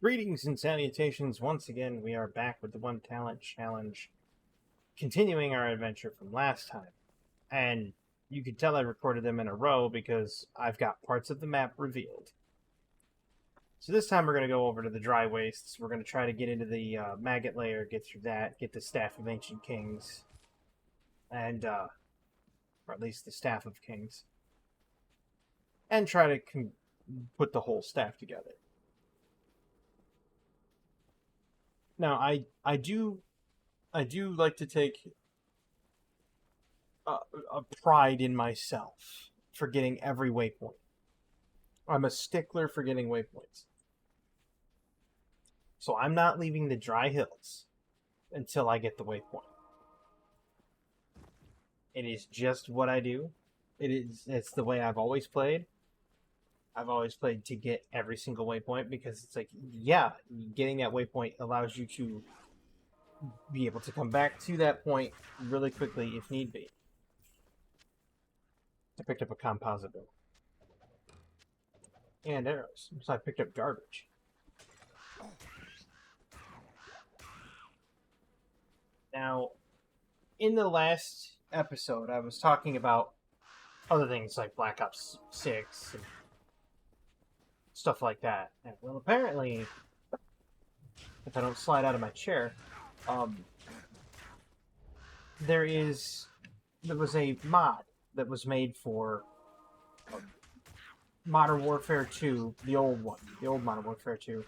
Greetings and salutations. Once again, we are back with the One Talent Challenge, continuing our adventure from last time. And you can tell I recorded them in a row because I've got parts of the map revealed. So this time we're going to go over to the dry wastes. We're going to try to get into the Maggot Lair, get through that, get the Staff of Ancient Kings, and, or at least the Staff of Kings, and try to put the whole staff together. Now, I do like to take a pride in myself for getting every waypoint. I'm a stickler for getting waypoints. So I'm not leaving the dry hills until I get the waypoint. It is just what I do. It's the way I've always played. I've always played to get every single waypoint because it's like, yeah, getting that waypoint allows you to be able to come back to that point really quickly if need be. I picked up a composite bill. And arrows. So I picked up garbage. Now, in the last episode, I was talking about other things like Black Ops 6 and stuff like that. And, well, apparently, if I don't slide out of my chair, there was a mod that was made for Modern Warfare 2, the old Modern Warfare 2.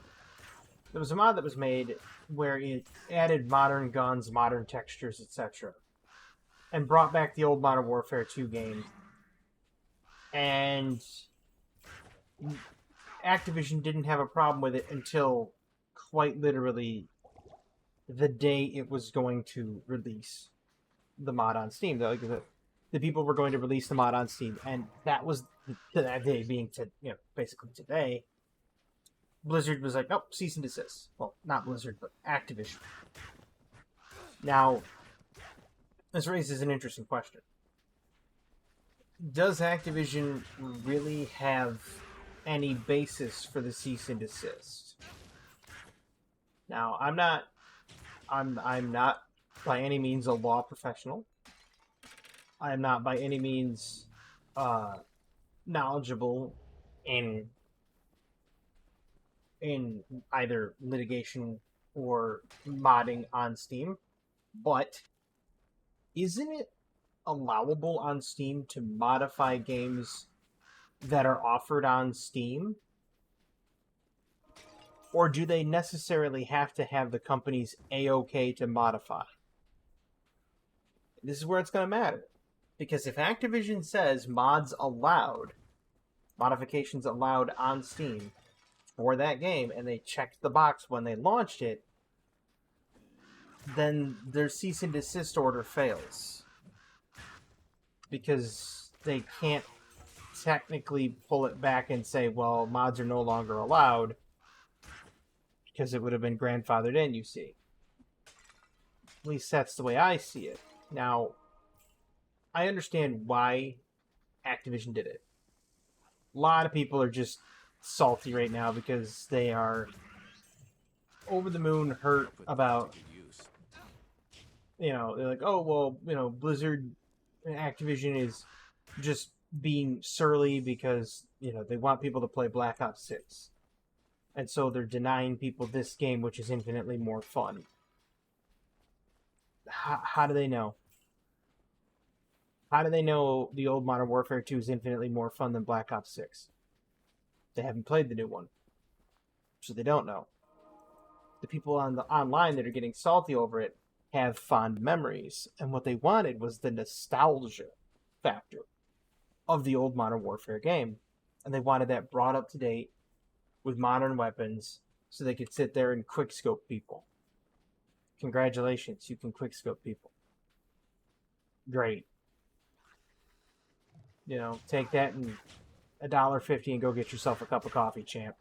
There was a mod that was made where it added modern guns, modern textures, etc. and brought back the old Modern Warfare 2 game. And Activision didn't have a problem with it until quite literally the day it was going to release the mod on Steam. The people were going to release the mod on Steam, and that was that day being basically today. Blizzard was like, "Oh, cease and desist." Well, not Blizzard, but Activision. Now, this raises an interesting question: does Activision really have any basis for the cease and desist? Now, I'm not by any means a law professional. I am not by any means knowledgeable in either litigation or modding on Steam, but isn't it allowable on Steam to modify games that are offered on Steam? Or do they necessarily have to have the company's A-OK to modify? This is where it's going to matter. Because if Activision says mods allowed, modifications allowed on Steam for that game, and they checked the box when they launched it, then their cease and desist order fails. Because they can't technically pull it back and say, well, mods are no longer allowed, because it would have been grandfathered in, you see. At least that's the way I see it. Now, I understand why Activision did it. A lot of people are just salty right now because they are over the moon hurt about, they're like, oh, well, Blizzard and Activision is just being surly because, they want people to play Black Ops 6. And so they're denying people this game, which is infinitely more fun. How do they know? How do they know the old Modern Warfare 2 is infinitely more fun than Black Ops 6? They haven't played the new one. So they don't know. The people on the online that are getting salty over it have fond memories. And what they wanted was the nostalgia factor of the old Modern Warfare game. And they wanted that brought up to date with modern weapons so they could sit there and quickscope people. Congratulations, you can quickscope people. Great. Take that and $1.50 and go get yourself a cup of coffee, champ.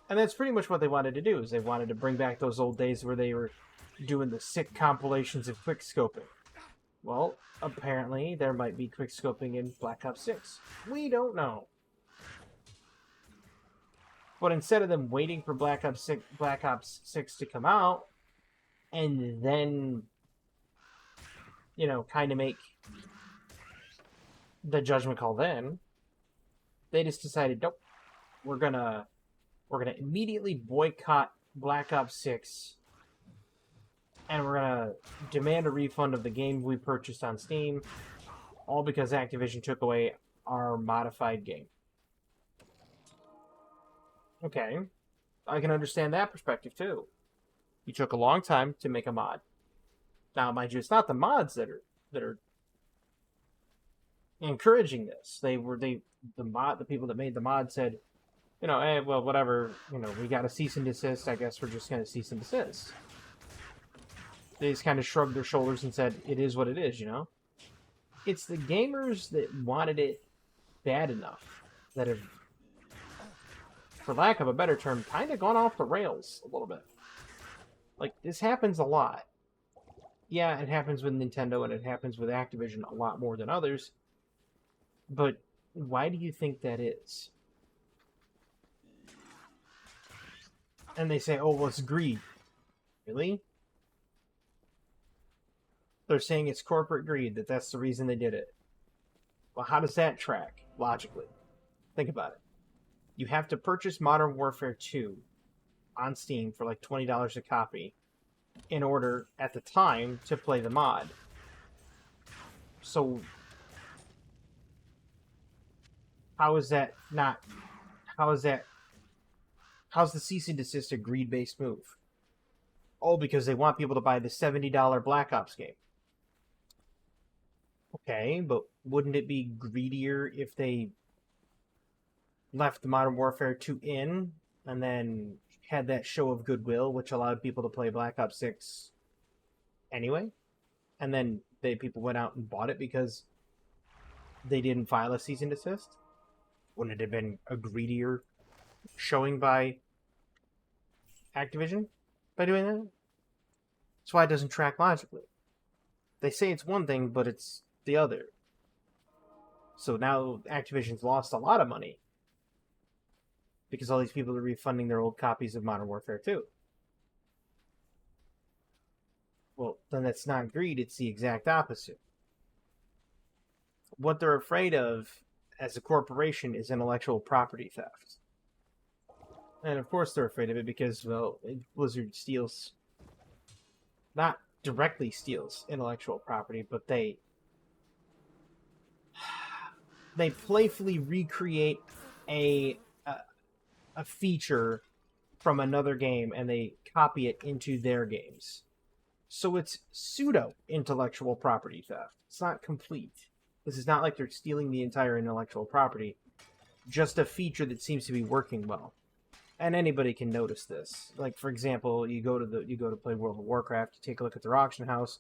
And that's pretty much what they wanted to do, is they wanted to bring back those old days where they were doing the sick compilations of quickscoping. Well, apparently there might be quickscoping in Black Ops 6. We don't know. But instead of them waiting for Black Ops 6 to come out, and then, kind of make the judgment call then, they just decided, nope, we're gonna immediately boycott Black Ops 6, and we're gonna demand a refund of the game we purchased on Steam, all because Activision took away our modified game. Okay, I can understand that perspective too. You took a long time to make a mod. Now, mind you, it's not the mods that are encouraging this. The people that made the mod said, hey, well, whatever, we got a cease and desist. I guess we're just going to cease and desist. They just kind of shrugged their shoulders and said, it is what it is, It's the gamers that wanted it bad enough that have, for lack of a better term, kind of gone off the rails a little bit. Like, this happens a lot. Yeah, it happens with Nintendo and it happens with Activision a lot more than others. But why do you think that is? And they say, oh, well, it's greed. Really? They're saying it's corporate greed, that's the reason they did it. Well, how does that track, logically? Think about it. You have to purchase Modern Warfare 2 on Steam for like $20 a copy in order, at the time, to play the mod. So, how's the cease and desist a greed-based move? Oh, because they want people to buy the $70 Black Ops game. Okay, but wouldn't it be greedier if they left the Modern Warfare 2 in and then had that show of goodwill, which allowed people to play Black Ops 6 anyway? And then people went out and bought it because they didn't file a cease and desist? Wouldn't it have been a greedier showing by Activision by doing that? That's why it doesn't track logically. They say it's one thing, but it's the other. So now Activision's lost a lot of money because all these people are refunding their old copies of Modern Warfare 2. Well, then that's not greed, it's the exact opposite. What they're afraid of as a corporation is intellectual property theft. And of course they're afraid of it because, well, Blizzard steals, not directly steals intellectual property, but they playfully recreate a feature from another game and they copy it into their games. So it's pseudo intellectual property theft. It's not complete. This is not like they're stealing the entire intellectual property, just a feature that seems to be working well. And anybody can notice this. Like, for example, you go to play World of Warcraft, you take a look at their auction house,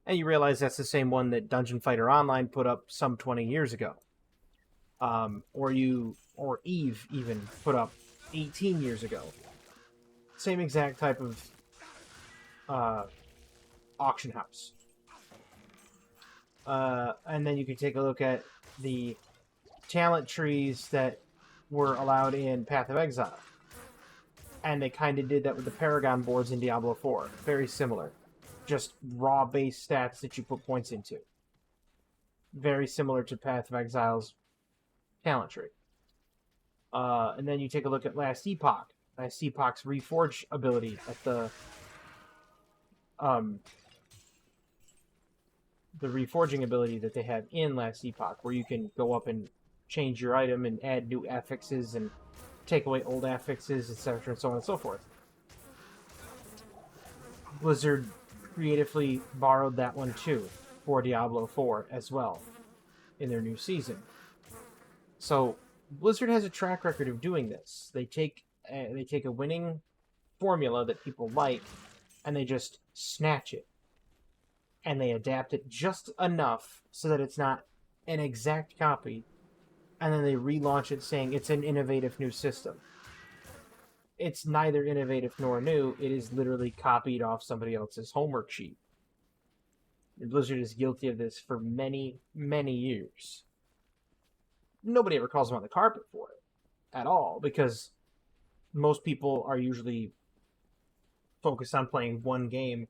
and you realize that's the same one that Dungeon Fighter Online put up some 20 years ago. Or Eve even put up 18 years ago. Same exact type of auction house. And then you can take a look at the talent trees that were allowed in Path of Exile. And they kind of did that with the Paragon boards in Diablo 4. Very similar. Just raw base stats that you put points into. Very similar to Path of Exile's talent tree. And then you take a look at Last Epoch. Last Epoch's Reforge ability at the reforging ability that they have in Last Epoch, where you can go up and change your item and add new affixes and take away old affixes, etc., and so on and so forth. Blizzard creatively borrowed that one too for Diablo 4 as well in their new season. So Blizzard has a track record of doing this. They take a winning formula that people like and they just snatch it and they adapt it just enough so that it's not an exact copy, and then they relaunch it saying it's an innovative new system. It's neither innovative nor new. It is literally copied off somebody else's homework sheet. And Blizzard is guilty of this for many, many years. Nobody ever calls them on the carpet for it at all, because most people are usually focused on playing one game,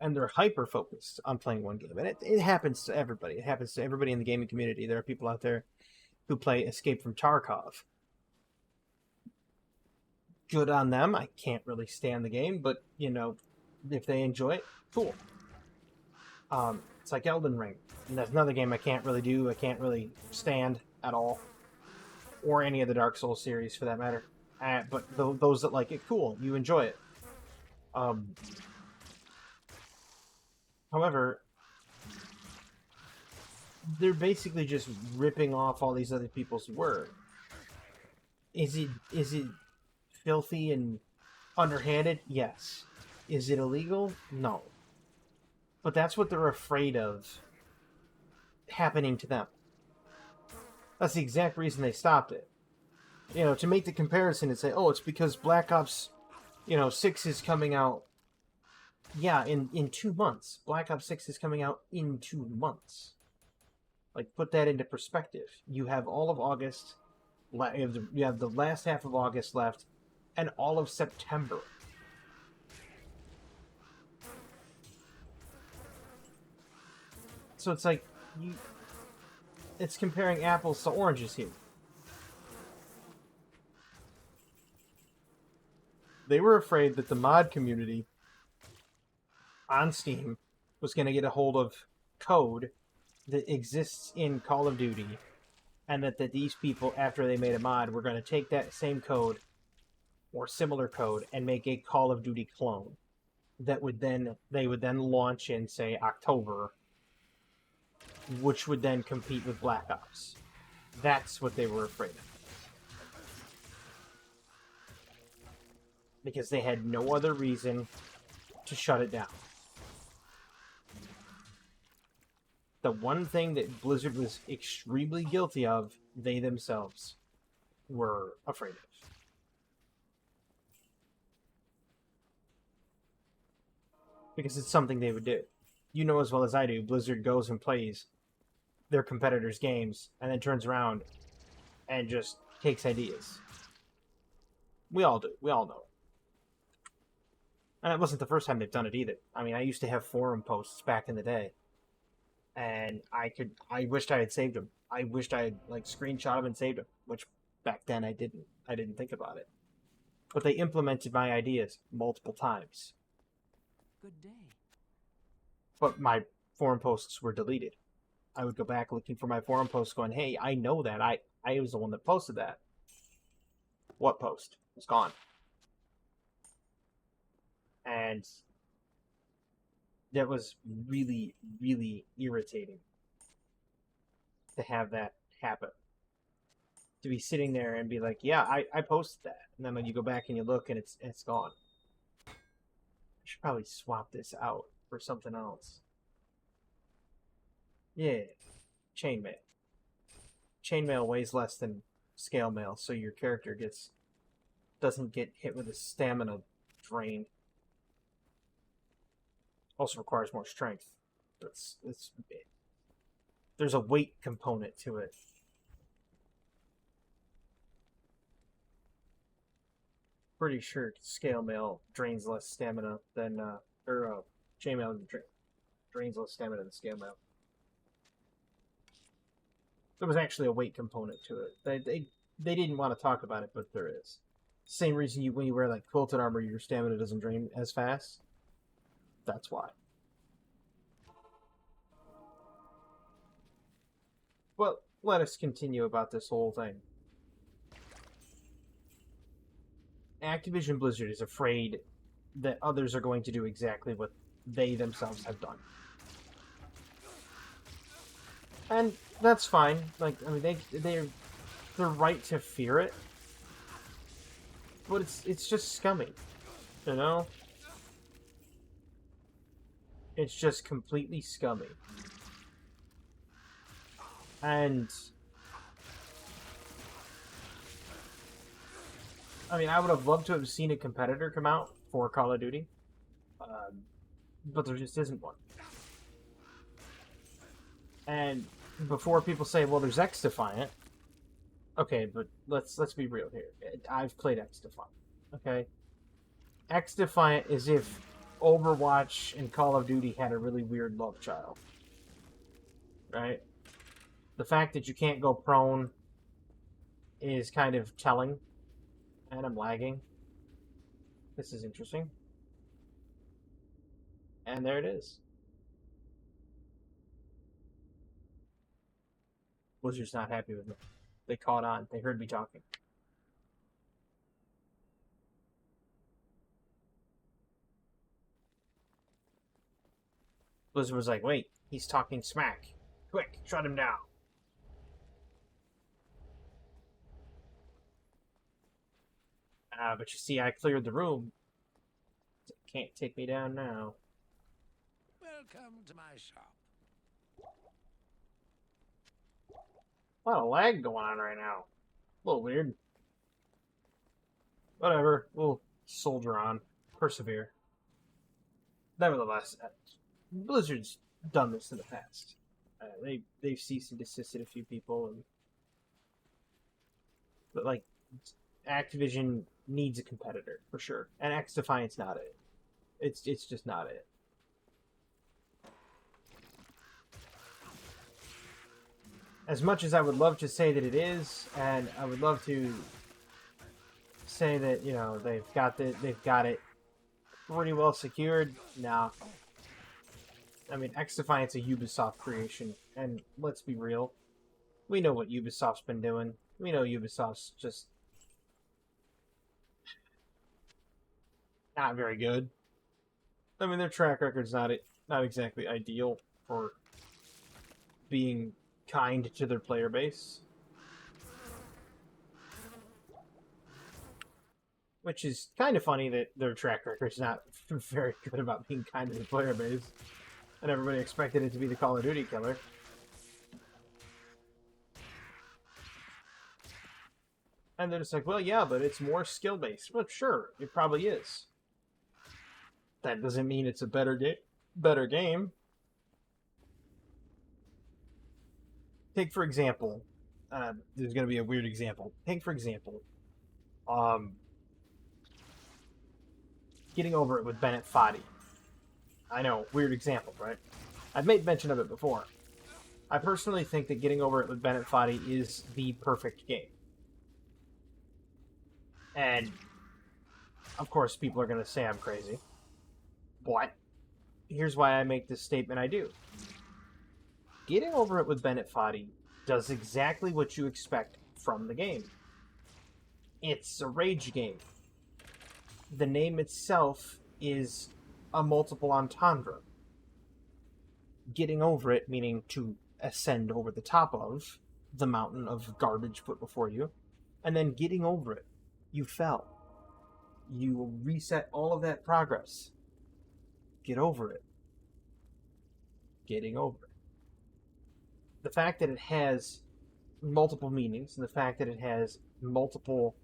and they're hyper focused on playing one game. And it happens to everybody. It happens to everybody in the gaming community. There are people out there who play Escape from Tarkov. Good on them. I can't really stand the game, but you know, if they enjoy it, cool. It's like Elden Ring, and that's another game I can't really do. I can't really stand at all, or any of the Dark Souls series for that matter. But those that like it, cool. You enjoy it. Um, However, they're basically just ripping off all these other people's work. Is it filthy and underhanded? Yes. Is it illegal? No. But that's what they're afraid of happening to them. That's the exact reason they stopped it. You know, to make the comparison and say, oh, it's because Black Ops, 6 is coming out. Yeah, in 2 months. Black Ops 6 is coming out in 2 months. Like, put that into perspective. You have all of August, you have the last half of August left, and all of September. So it's like, it's comparing apples to oranges here. They were afraid that the mod community on Steam was going to get a hold of code that exists in Call of Duty, and that these people, after they made a mod, were going to take that same code or similar code and make a Call of Duty clone that they would then launch in, say, October, which would then compete with Black Ops. That's what they were afraid of. Because they had no other reason to shut it down. The one thing that Blizzard was extremely guilty of, they themselves were afraid of. Because it's something they would do. You know as well as I do, Blizzard goes and plays their competitors' games and then turns around and just takes ideas. We all do. We all know. And it wasn't the first time they've done it either. I mean, I used to have forum posts back in the day. And I wished I had saved them. I wished I had, screenshot them and saved them. Which, back then, I didn't. I didn't think about it. But they implemented my ideas multiple times. Good day. But my forum posts were deleted. I would go back looking for my forum posts going, hey, I know that. I was the one that posted that. What post? It's gone. And that was really, really irritating to have that happen. To be sitting there and be like, yeah, I posted that. And then when you go back and you look and it's gone. I should probably swap this out for something else. Yeah. Chainmail. Chainmail weighs less than scale mail, so your character doesn't get hit with a stamina drain. Also requires more strength. There's a weight component to it. Pretty sure scale mail drains less stamina than chainmail drains less stamina than scale mail. There was actually a weight component to it. They didn't want to talk about it, but there is. Same reason when you wear quilted armor, your stamina doesn't drain as fast. That's why. But let us continue about this whole thing. Activision Blizzard is afraid that others are going to do exactly what they themselves have done. And that's fine. They're right to fear it. But it's just scummy. You know? It's just completely scummy. And I mean, I would have loved to have seen a competitor come out for Call of Duty, but there just isn't one. And before people say, "Well, there's X Defiant," okay, but let's be real here. I've played X Defiant. Okay? X-Defiant is if Overwatch and Call of Duty had a really weird love child. Right? The fact that you can't go prone is kind of telling. And I'm lagging. This is interesting. And there it is. Blizzard's not happy with me. They caught on. They heard me talking. Blizzard was like, wait, he's talking smack. Quick, shut him down. But you see, I cleared the room. Can't take me down now. Welcome to my shop. A lot of lag going on right now. A little weird. Whatever. We'll soldier on. Persevere. Nevertheless, Blizzard's done this in the past. They've ceased and desisted a few people, but like Activision needs a competitor for sure, and X-Defiant's not it. It's just not it. As much as I would love to say that it is, and I would love to say that, you know, they've got it pretty well secured. Nah. I mean, X-Defiant's a Ubisoft creation, and let's be real, we know what Ubisoft's been doing. We know Ubisoft's just not very good. I mean, their track record's not exactly ideal for being kind to their player base. Which is kind of funny that their track record's not very good about being kind to the player base. And everybody expected it to be the Call of Duty killer. And they're just like, well, yeah, but it's more skill-based. Well, sure, it probably is. That doesn't mean it's a better game. Take, for example, there's going to be a weird example. Take, for example, Getting Over It with Bennett Foddy. I know, weird example, right? I've made mention of it before. I personally think that Getting Over It with Bennett Foddy is the perfect game. And, of course, people are going to say I'm crazy. But, here's why I make this statement I do. Getting Over It with Bennett Foddy does exactly what you expect from the game. It's a rage game. The name itself is a multiple entendre. Getting over it, meaning to ascend over the top of the mountain of garbage put before you, and then getting over it. You fell. You will reset all of that progress. Get over it. Getting over it. The fact that it has multiple meanings, and the fact that it has multiple,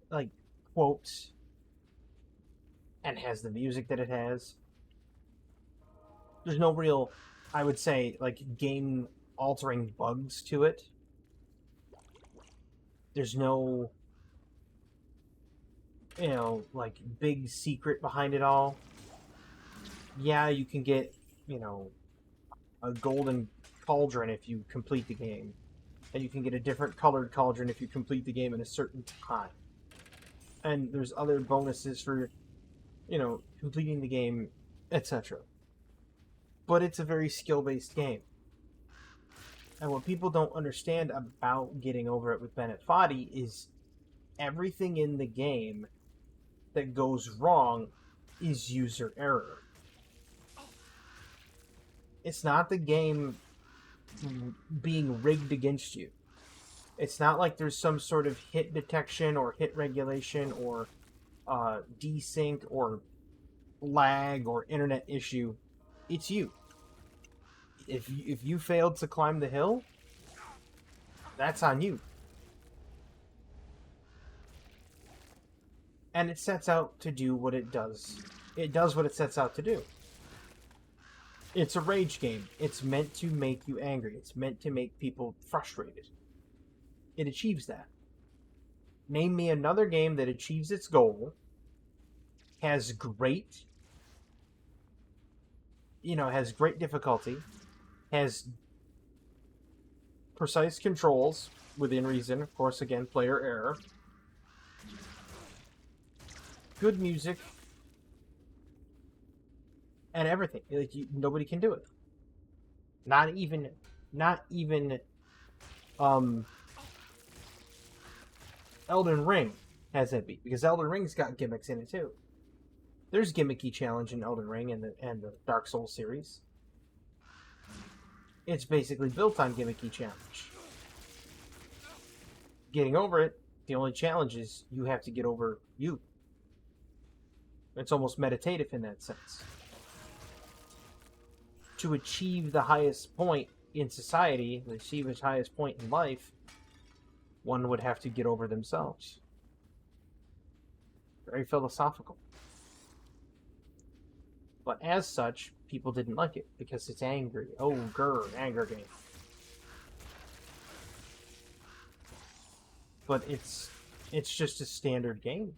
like, quotes, and has the music that it has, there's no real, I would say, like, game-altering bugs to it. There's no, you know, like, big secret behind it all. Yeah, you can get, you know, a golden cauldron if you complete the game. And you can get a different colored cauldron if you complete the game in a certain time. And there's other bonuses for, you know, completing the game, etc. But it's a very skill-based game. And what people don't understand about Getting Over It with Bennett Foddy is everything in the game that goes wrong is user error. It's not the game being rigged against you. It's not like there's some sort of hit detection or hit regulation or desync or lag or internet issue. It's you. If you failed to climb the hill, that's on you. And it sets out to do what it does. It does what it sets out to do. It's a rage game. It's meant to make you angry. It's meant to make people frustrated. It achieves that. Name me another game that achieves its goal, has great, has great difficulty, has precise controls within reason, of course, again, player error, good music, and everything. Like, nobody can do it. Not even, Elden Ring has that beat, because Elden Ring's got gimmicks in it too. There's gimmicky challenge in Elden Ring and the Dark Souls series. It's basically built on gimmicky challenge. Getting over it, the only challenge is you have to get over you. It's almost meditative in that sense. To achieve the highest point in society, to achieve its highest point in life, one would have to get over themselves. Very philosophical. But as such, people didn't like it because it's angry. Oh, grr, anger game. But it's just a standard game.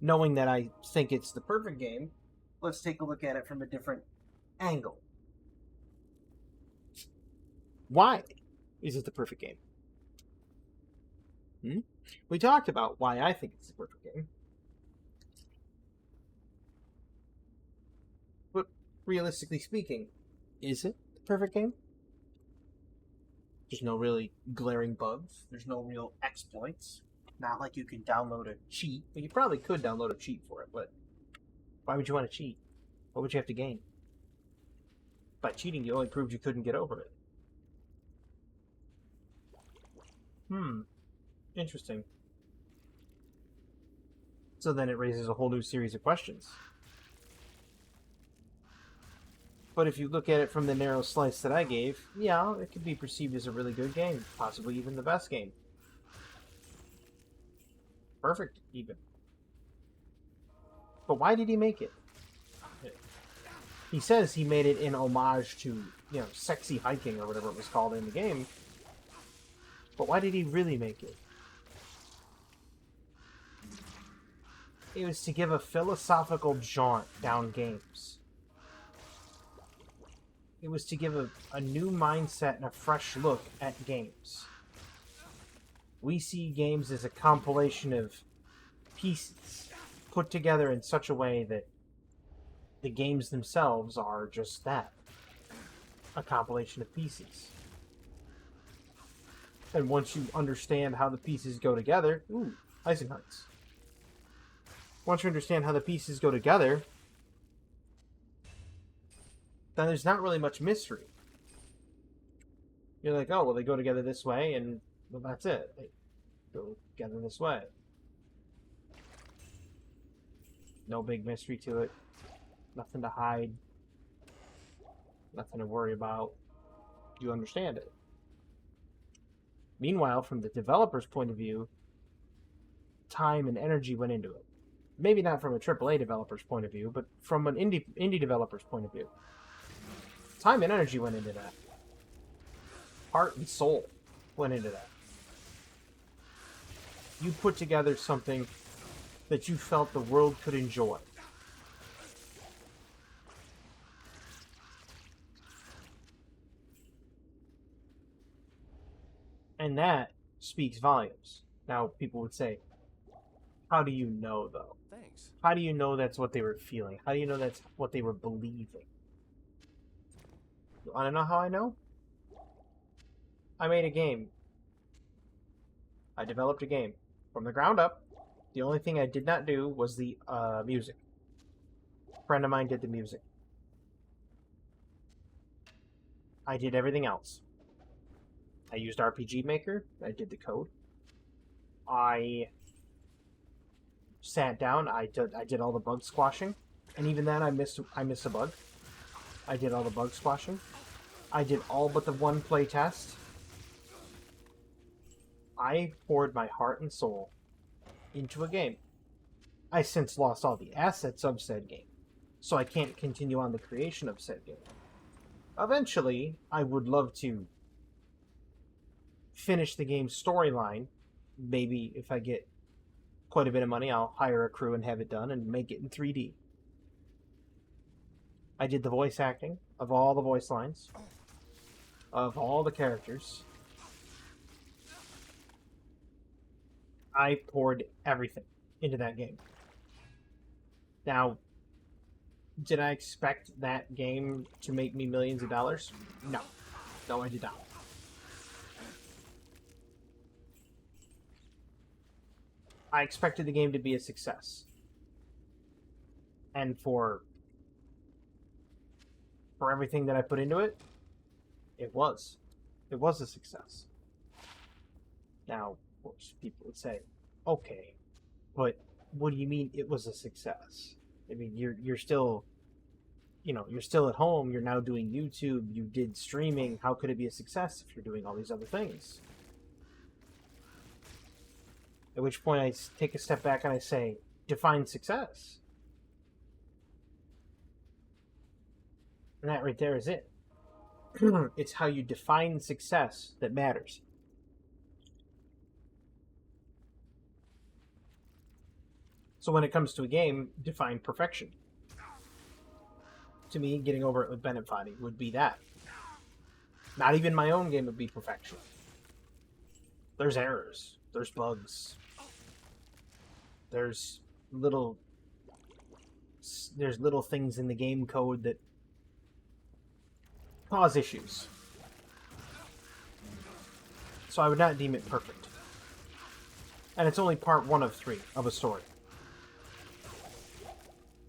Knowing that I think it's the perfect game, let's take a look at it from a different angle. Why is it the perfect game? We talked about why I think it's the perfect game. But realistically speaking, is it the perfect game? There's no really glaring bugs. There's no real exploits. Not like you can download a cheat. Well, you probably could download a cheat for it, but why would you want to cheat? What would you have to gain? By cheating, you only proved you couldn't get over it. Interesting. So then it raises a whole new series of questions. But if you look at it from the narrow slice that I gave, yeah, it could be perceived as a really good game. Possibly even the best game. Perfect, even. But why did he make it? He says he made it in homage to, sexy hiking or whatever it was called in the game. But why did he really make it? It was to give a philosophical jaunt down games. It was to give a new mindset and a fresh look at games. We see games as a compilation of pieces put together in such a way that the games themselves are just that. A compilation of pieces. And once you understand how the pieces go together... Ooh, Eisenhearts. Once you understand how the pieces go together, then there's not really much mystery. You're like, oh, well, they go together this way, and well, that's it. They go together this way. No big mystery to it. Nothing to hide. Nothing to worry about. You understand it. Meanwhile, from the developer's point of view, time and energy went into it. Maybe not from a AAA developer's point of view, but from an indie developer's point of view. Time and energy went into that. Heart and soul went into that. You put together something that you felt the world could enjoy. And that speaks volumes. Now, people would say, how do you know, though? Thanks. How do you know that's what they were feeling? How do you know that's what they were believing? You want to know how I know? I made a game. I developed a game. From the ground up. The only thing I did not do was the music. A friend of mine did the music. I did everything else. I used RPG Maker. I did the code. I sat down. I did all the bug squashing, and even then I missed a bug. I did all the bug squashing. I did all but the one play test. I poured my heart and soul into a game. I since lost all the assets of said game, so I can't continue on the creation of said game. Eventually, I would love to finish the game's storyline. Maybe if I get quite a bit of money, I'll hire a crew and have it done and make it in 3D. I did the voice acting of all the voice lines, of all the characters. I poured everything into that game. Now, did I expect that game to make me millions of dollars? No. No, I did not. I expected the game to be a success. And for everything that I put into it, it was. It was a success. Now, of course, people would say, okay, but what do you mean it was a success? I mean, you're still, you're still at home. You're now doing YouTube. You did streaming. How could it be a success if you're doing all these other things? At which point I take a step back and I say, define success. And that right there is it. It's how you define success that matters. So when it comes to a game, define perfection. To me, getting over it with Bennett Foddy would be that. Not even my own game would be perfection. There's errors. There's bugs. There's little things in the game code that cause issues. So I would not deem it perfect. And it's only part 1 of 3 of a story.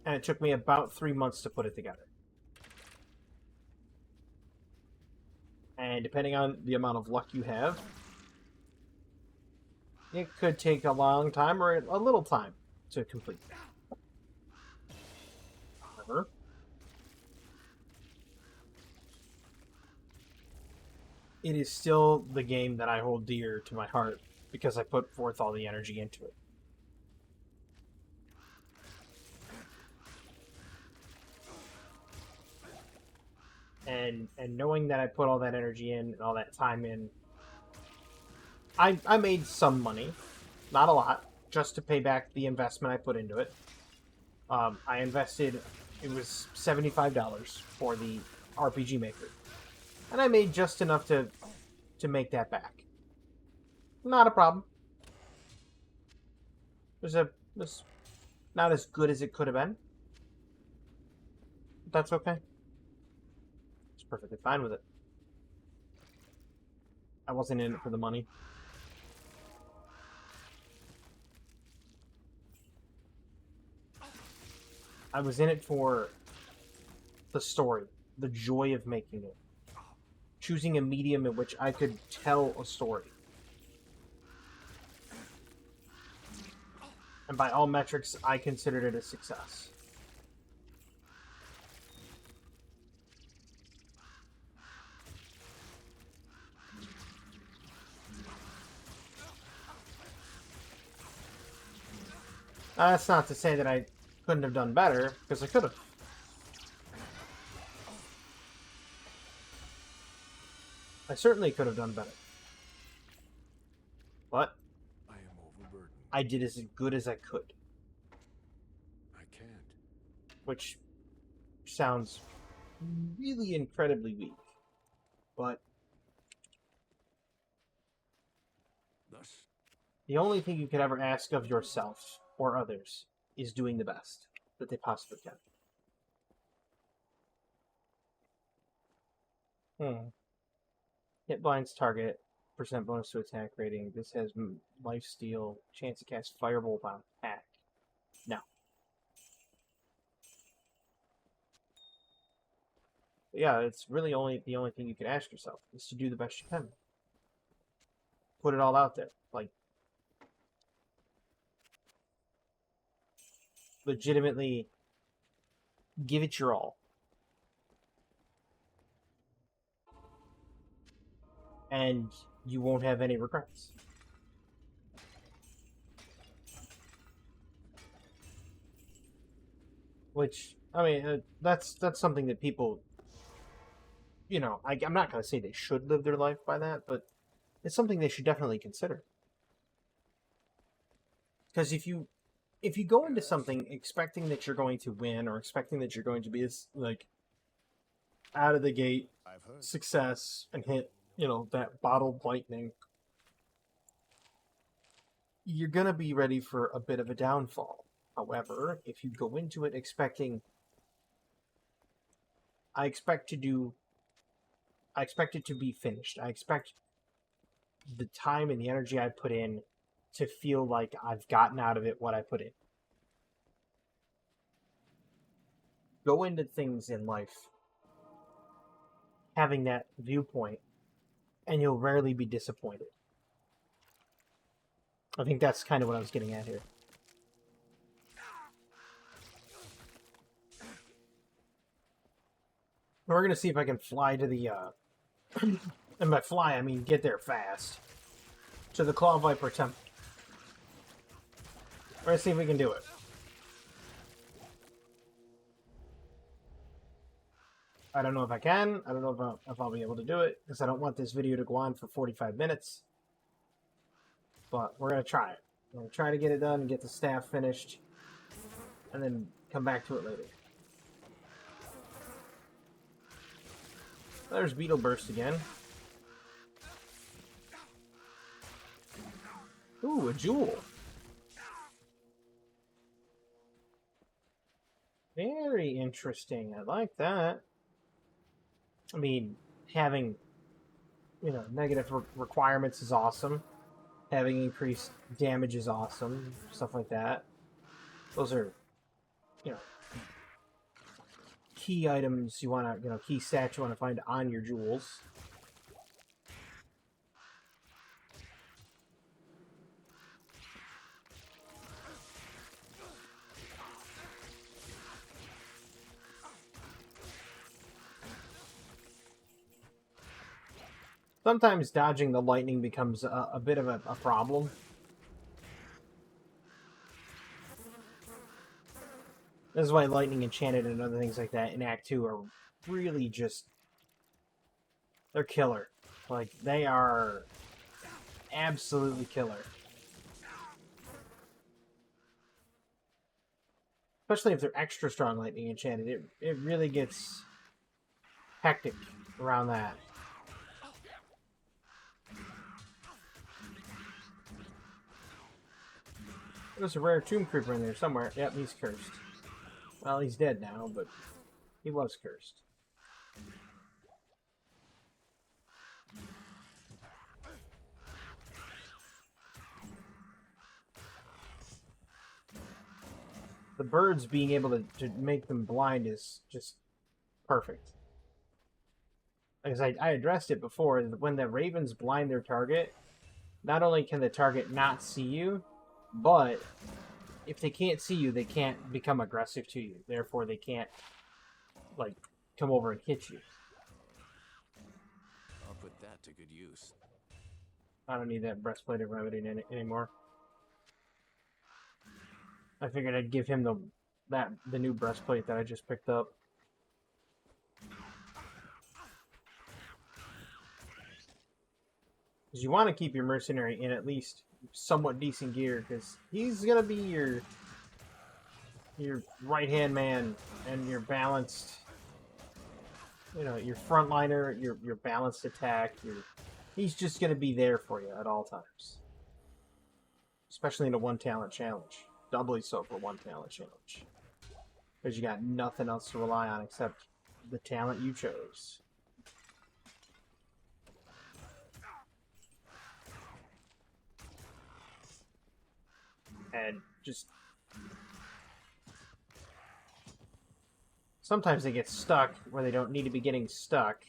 And it took me about 3 months to put it together. And depending on the amount of luck you have, it could take a long time or a little time to complete. However, it is still the game that I hold dear to my heart because I put forth all the energy into it. And knowing that I put all that energy in and all that time in, I made some money, not a lot, just to pay back the investment I put into it. I invested, it was $75 for the RPG Maker. And I made just enough to make that back. Not a problem. It was not as good as it could have been. But that's okay. It's perfectly fine with it. I wasn't in it for the money. I was in it for the story, the joy of making it. Choosing a medium in which I could tell a story. And by all metrics, I considered it a success. That's not to say that I couldn't have done better, because I could have. I certainly could have done better. But I am overburdened. I did as good as I could. I can't. Which sounds really incredibly weak. But Thus, the only thing you could ever ask of yourself or others is doing the best that they possibly can. Hit blinds target, percent bonus to attack rating. This has life steal, chance to cast firebolt on attack. No. But yeah, it's really the only thing you can ask yourself is to do the best you can. Put it all out there. Like, legitimately give it your all. And you won't have any regrets. Which, I mean, that's something that people, I'm not going to say they should live their life by that, but it's something they should definitely consider. Because if you go into something expecting that you're going to win or expecting that you're going to be like out of the gate I've heard. success and hit, that bottled lightning, you're going to be ready for a bit of a downfall. However, if you go into it expecting, I expect it to be finished. I expect the time and the energy I put in to feel like I've gotten out of it what I put in. Go into things in life having that viewpoint, and you'll rarely be disappointed. I think that's kind of what I was getting at here. We're going to see if I can fly to the, and by fly, I mean get there fast, to the Claw Viper Temple. We're going to see if we can do it. I don't know if I can. I don't know if I'll be able to do it, because I don't want this video to go on for 45 minutes. But we're going to try it. We're going to try to get it done and get the staff finished, and then come back to it later. There's Beetle Burst again. Ooh, a jewel. Very interesting. I like that. I mean, having, negative requirements is awesome. Having increased damage is awesome. Stuff like that. Those are, key items you want to, key stats you want to find on your jewels. Sometimes dodging the lightning becomes a bit of a problem. This is why Lightning Enchanted and other things like that in Act 2 are really just... they're killer. Like, they are absolutely killer. Especially if they're extra strong Lightning Enchanted. It really gets hectic around that. There's a rare Tomb Creeper in there somewhere. Yep, he's cursed. Well, he's dead now, but he was cursed. The birds being able to make them blind is just perfect. As I addressed it before, when the ravens blind their target, not only can the target not see you, but if they can't see you, they can't become aggressive to you. Therefore, they can't, like, come over and hit you. I'll put that to good use. I don't need that breastplate of remedy anymore. I figured I'd give him the new breastplate that I just picked up. Because you want to keep your mercenary in at least somewhat decent gear, because he's gonna be your right-hand man and your balanced, your frontliner, your balanced attack. He's just gonna be there for you at all times, especially in a one-talent challenge. Doubly so for one-talent challenge, because you got nothing else to rely on except the talent you chose. And just... sometimes they get stuck where they don't need to be getting stuck.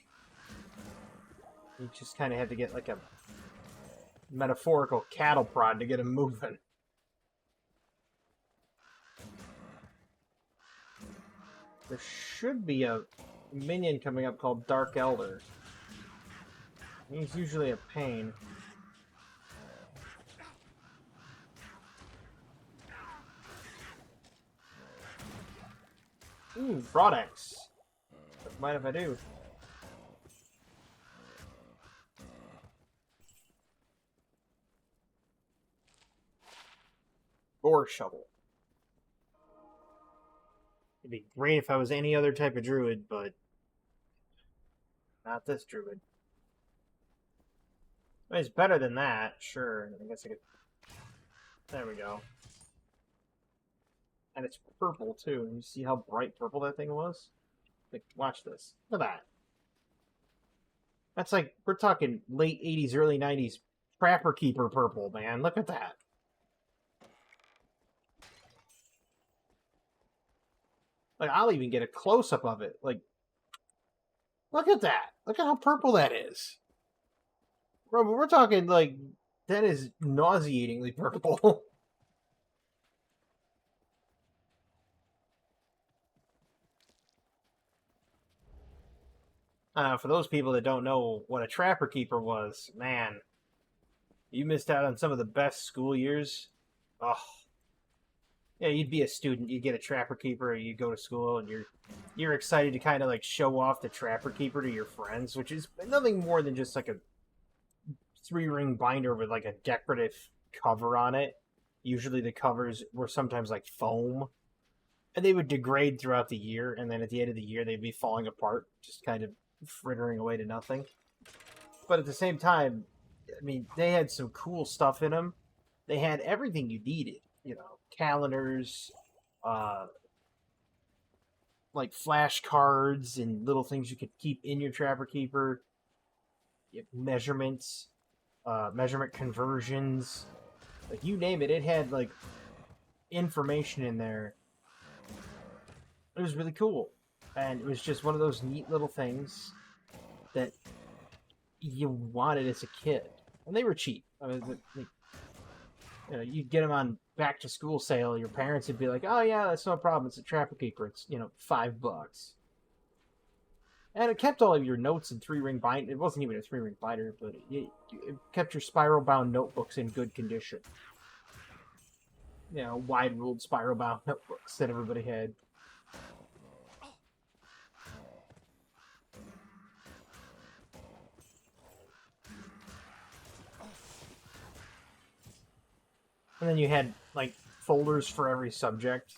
You just kind of have to get like a metaphorical cattle prod to get them moving. There should be a minion coming up called Dark Elder. He's usually a pain. Ooh, Broadex. Mind if I do? or shovel. It'd be great if I was any other type of druid, but not this druid. Well, it's better than that, sure. I guess I could. There we go. And it's purple too. You see how bright purple that thing was? Like, watch this. Look at that. That's like, we're talking late 80s, early 90s Trapper Keeper purple, man. Look at that. Like, I'll even get a close-up of it. Like, look at that. Look at how purple that is. Bro, but we're talking, like, that is nauseatingly purple. For those people that don't know what a Trapper Keeper was, man, you missed out on some of the best school years. Oh, yeah, you'd be a student, you'd get a Trapper Keeper, you go to school, and you're excited to kind of like show off the Trapper Keeper to your friends, which is nothing more than just like a 3-ring binder with like a decorative cover on it. Usually the covers were sometimes like foam, and they would degrade throughout the year, and then at the end of the year they'd be falling apart, just kind of frittering away to nothing. But at the same time, I mean, they had some cool stuff in them. They had everything you needed, you know, calendars, like flashcards and little things you could keep in your Trapper Keeper, measurements, measurement conversions, like you name it. It had like information in there. It was really cool, and it was just one of those neat little things that you wanted as a kid, and they were cheap. I mean, you know, you'd get them on back to school sale. Your parents would be like, "Oh yeah, that's no problem. It's a Trapper Keeper. It's, you know, $5." And it kept all of your notes in 3-ring binder. It wasn't even a 3-ring binder, but it kept your spiral-bound notebooks in good condition. You know, wide-ruled spiral-bound notebooks that everybody had. And then you had, like, folders for every subject,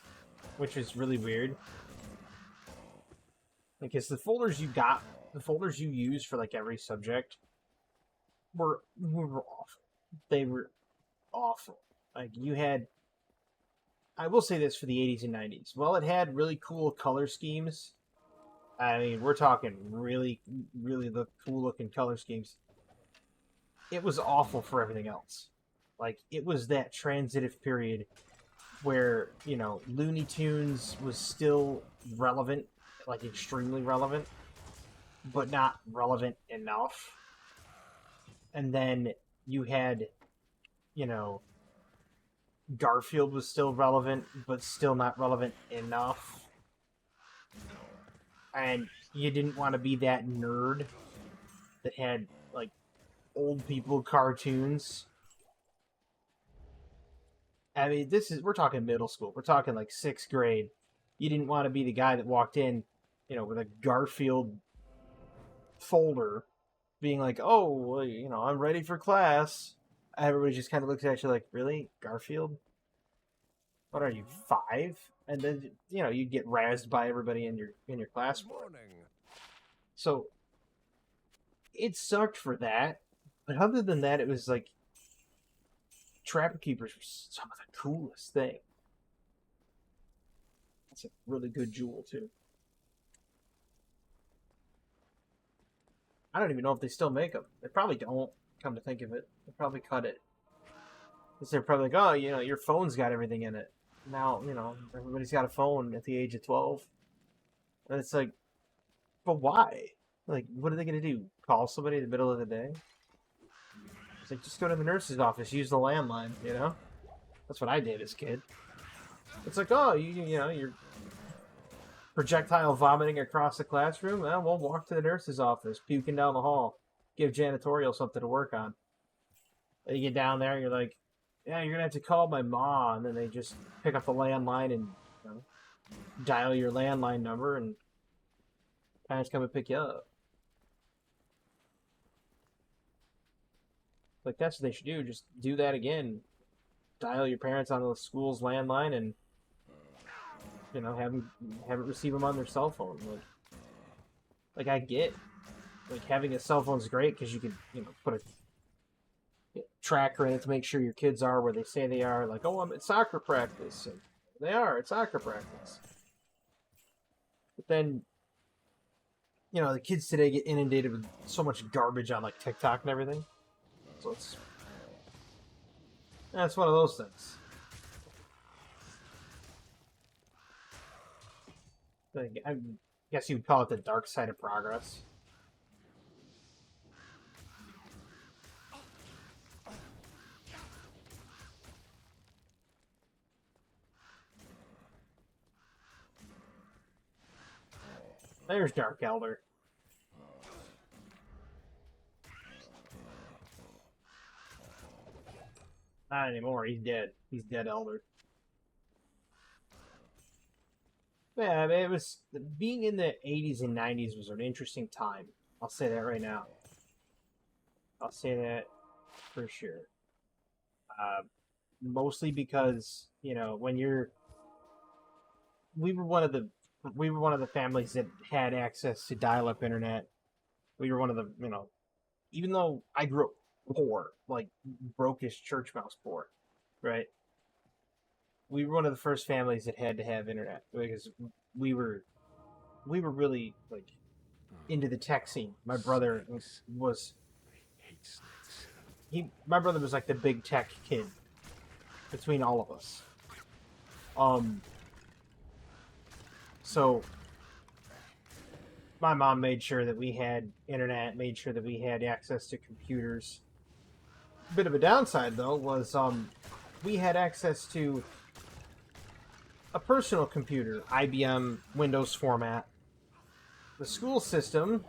which was really weird. Because the folders you used for, like, every subject were awful. They were awful. Like, you had... I will say this for the 80s and 90s. While it had really cool color schemes, I mean, we're talking really, really cool-looking color schemes, it was awful for everything else. Like, it was that transitive period where, you know, Looney Tunes was still relevant, like extremely relevant, but not relevant enough. And then you had, you know, Garfield was still relevant, but still not relevant enough. And you didn't want to be that nerd that had, like, old people cartoons. I mean, we're talking middle school. We're talking like 6th grade. You didn't want to be the guy that walked in, you know, with a Garfield folder being like, "Oh, well, you know, I'm ready for class." Everybody just kind of looks at you like, "Really? Garfield? What are you, 5?" And then, you know, you'd get razzed by everybody in your class for it. So it sucked for that. But other than that, it was like Trapper Keepers were some of the coolest thing. That's a really good jewel, too. I don't even know if they still make them. They probably don't, come to think of it. They probably cut it. Because they're probably like, "Oh, you know, your phone's got everything in it." Now, you know, everybody's got a phone at the age of 12. And it's like, but why? Like, what are they going to do? Call somebody in the middle of the day? It's like, just go to the nurse's office, use the landline, you know? That's what I did as a kid. It's like, "Oh, you know, you're projectile vomiting across the classroom. Well, we'll walk to the nurse's office, puking down the hall, give janitorial something to work on." And you get down there, and you're like, "Yeah, you're going to have to call my mom." And then they just pick up the landline and, you know, dial your landline number, and parents come and pick you up. Like, that's what they should do. Just do that again. dial your parents on the school's landline and, you know, have it receive them on their cell phone. Like I get, like having a cell phone is great because you can, you know, put a tracker in it to make sure your kids are where they say they are. Like, oh, I'm at soccer practice. And they are at soccer practice. But then, you know, the kids today get inundated with so much garbage on like TikTok and everything. So that's one of those things. I guess you would call it the dark side of progress. There's Dark Elder. Not anymore. He's dead. He's dead, Elder. Yeah, I mean, it was being in the 80s and 90s was an interesting time. I'll say that right now. I'll say that for sure. Mostly because, you know, when you're we were one of the families that had access to dial-up internet. We were one of the, you know, even though I grew up poor, like brokish church mouse poor, right? We were one of the first families that had to have internet because we were really like into the tech scene. My brother was my brother was like the big tech kid between all of us. So my mom made sure that we had internet, made sure that we had access to computers. Bit of a downside though was we had access to a personal computer, IBM Windows format. The school system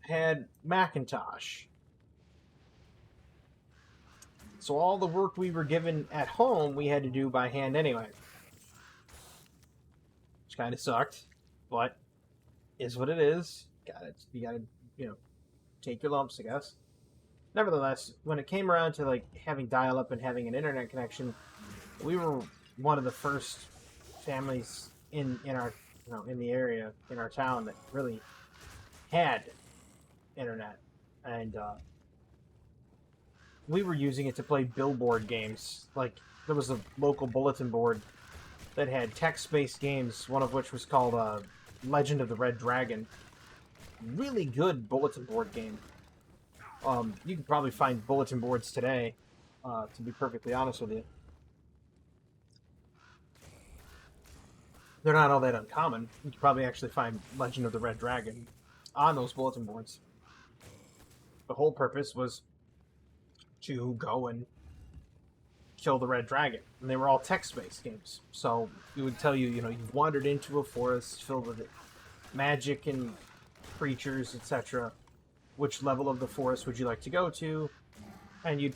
had Macintosh. So all the work we were given at home, we had to do by hand anyway. Which kind of sucked, but is what it is. You gotta, you know, take your lumps, I guess. Nevertheless, when it came around to like having dial-up and having an internet connection, we were one of the first families in our, you know, in the area, in our town that really had internet, and we were using it to play billboard games. Like there was a local bulletin board that had text-based games, one of which was called Legend of the Red Dragon. Really good bulletin board game. You can probably find bulletin boards today, to be perfectly honest with you. They're not all that uncommon. You can probably actually find Legend of the Red Dragon on those bulletin boards. The whole purpose was to go and kill the Red Dragon. And they were all text-based games. So it would tell you, you know, you've wandered into a forest filled with magic and creatures, etc. Which level of the forest would you like to go to? And you'd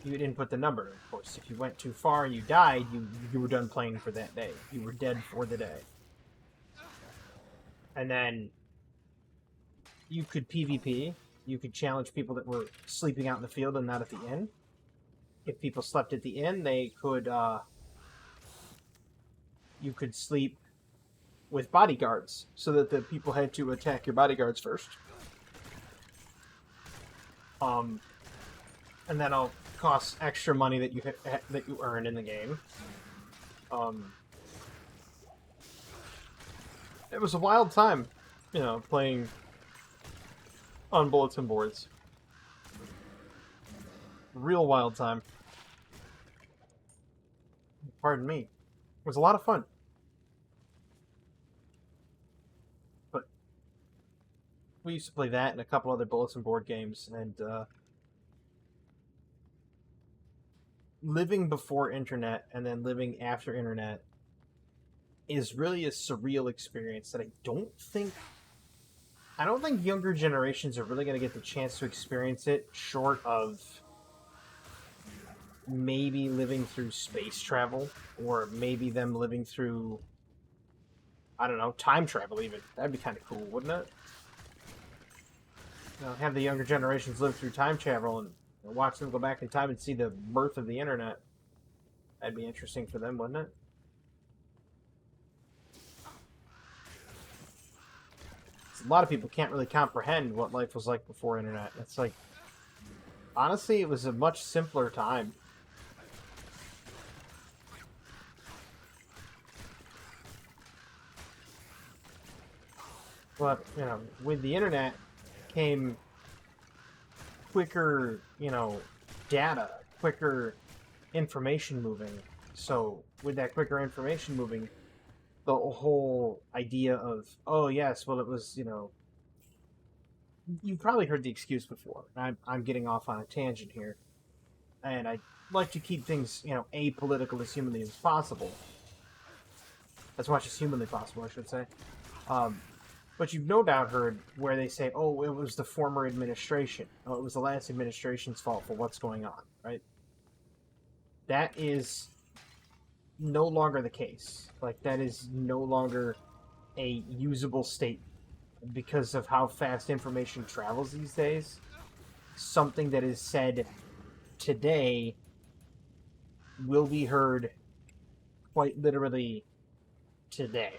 input the number. Of course, if you went too far and you died, you were done playing for that day. You were dead for the day. And then you could PvP. You could challenge people that were sleeping out in the field and not at the inn. If people slept at the inn, they could you could sleep with bodyguards so that the people had to attack your bodyguards first. And that'll cost extra money that you earn in the game. It was a wild time, you know, playing on bulletin boards. Real wild time. Pardon me. It was a lot of fun. But we used to play that and a couple other bulletin board games, and living before internet and then living after internet is really a surreal experience that I don't think younger generations are really going to get the chance to experience it, short of maybe living through space travel, or maybe them living through, I don't know, time travel even. That'd be kind of cool, wouldn't it? You know, have the younger generations live through time travel and watch them go back in time and see the birth of the internet. That'd be interesting for them, wouldn't it? A lot of people can't really comprehend what life was like before internet. It's like, honestly, it was a much simpler time. But, you know, with the internet came quicker, you know, data, quicker information moving. So, with that quicker information moving, the whole idea of, oh, yes, well, it was, you know, you've probably heard the excuse before. I'm getting off on a tangent here. And I like to keep things, you know, apolitical as humanly as possible. As much as humanly possible, I should say. But you've no doubt heard where they say, oh, it was the former administration. Oh, it was the last administration's fault for what's going on, right? That is no longer the case. Like, that is no longer a usable statement because of how fast information travels these days. Something that is said today will be heard quite literally today.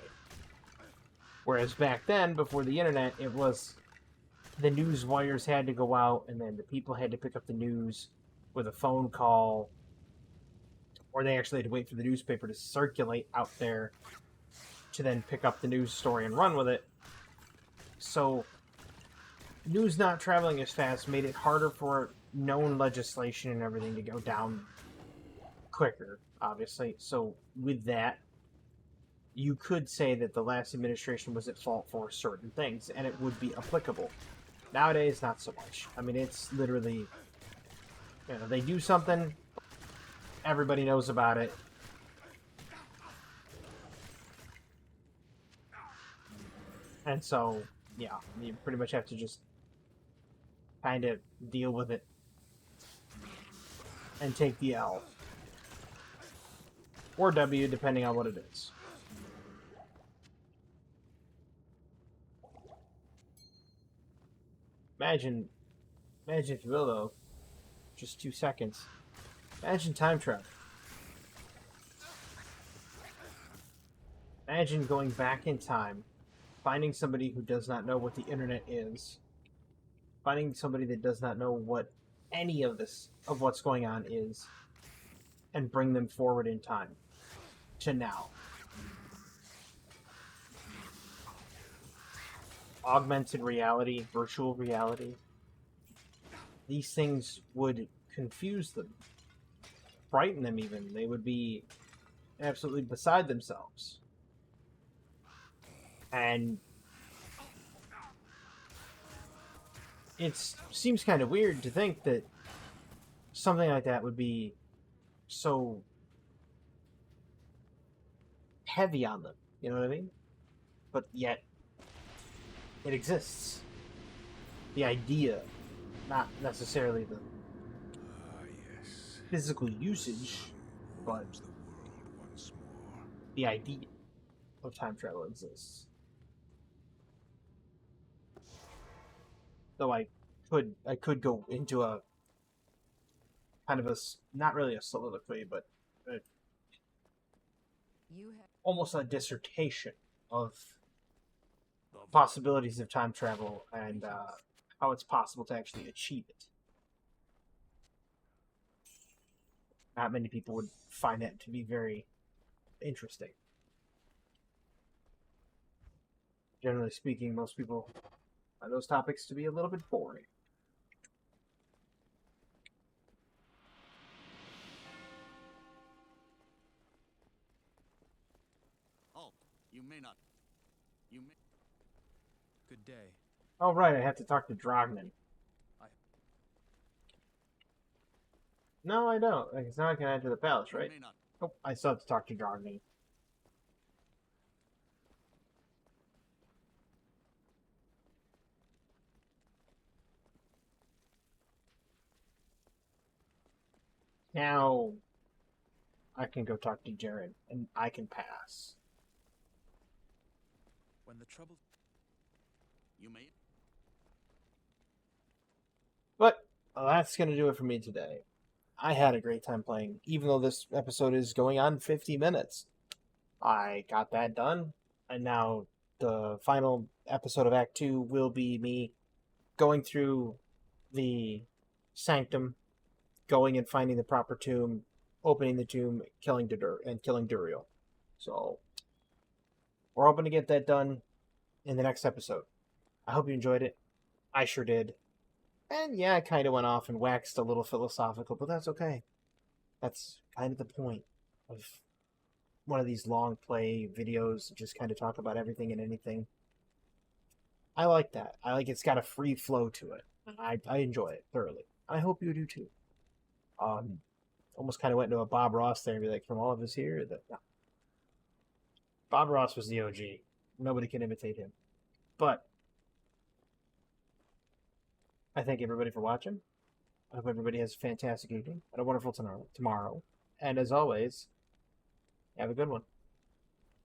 Whereas back then, before the internet, it was the news wires had to go out, and then the people had to pick up the news with a phone call, or they actually had to wait for the newspaper to circulate out there to then pick up the news story and run with it. So, news not traveling as fast made it harder for known legislation and everything to go down quicker, obviously. So, with that, you could say that the last administration was at fault for certain things, and it would be applicable. Nowadays, not so much. I mean, it's literally, you know, they do something, everybody knows about it. And so, yeah, you pretty much have to just kind of deal with it and take the L. Or W, depending on what it is. Imagine if you will, though, just 2 seconds. Imagine time travel. Imagine going back in time, finding somebody who does not know what the internet is, finding somebody that does not know what any of this, of what's going on is, and bring them forward in time to now. Augmented reality, virtual reality, these things would confuse them, frighten them even. They would be absolutely beside themselves. And it seems kind of weird to think that something like that would be so heavy on them. You know what I mean? But yet, it exists. The idea, not necessarily the Yes. physical usage, but Roams the world once more. the idea of time travel exists. Though I could go into a kind of not really a soliloquy, but almost a dissertation of possibilities of time travel and how it's possible to actually achieve it. Not many people would find that to be very interesting. Generally speaking, most people find those topics to be a little bit boring. Halt! You may not. You may. Good day. Oh, right, I have to talk to Drogman. No, I don't. Like, it's not I can enter the palace, right? You may not. Oh, I still have to talk to Drogman. Now, I can go talk to Jared, and I can pass. When the trouble. You may. But that's going to do it for me today. I had a great time playing, even though this episode is going on 50 minutes. I got that done, and now the final episode of Act 2 will be me going through the sanctum, going and finding the proper tomb, opening the tomb, killing Duriel. So we're hoping to get that done in the next episode. I hope you enjoyed it. I sure did. And yeah, I kind of went off and waxed a little philosophical, but that's okay. That's kind of the point of one of these long play videos, just kind of talk about everything and anything. I like that. I like it's got a free flow to it. I enjoy it thoroughly. I hope you do too. Almost kind of went into a Bob Ross there and be like, from all of us here, no. Bob Ross was the OG. Nobody can imitate him. But I thank everybody for watching. I hope everybody has a fantastic evening and a wonderful tomorrow. And as always, have a good one.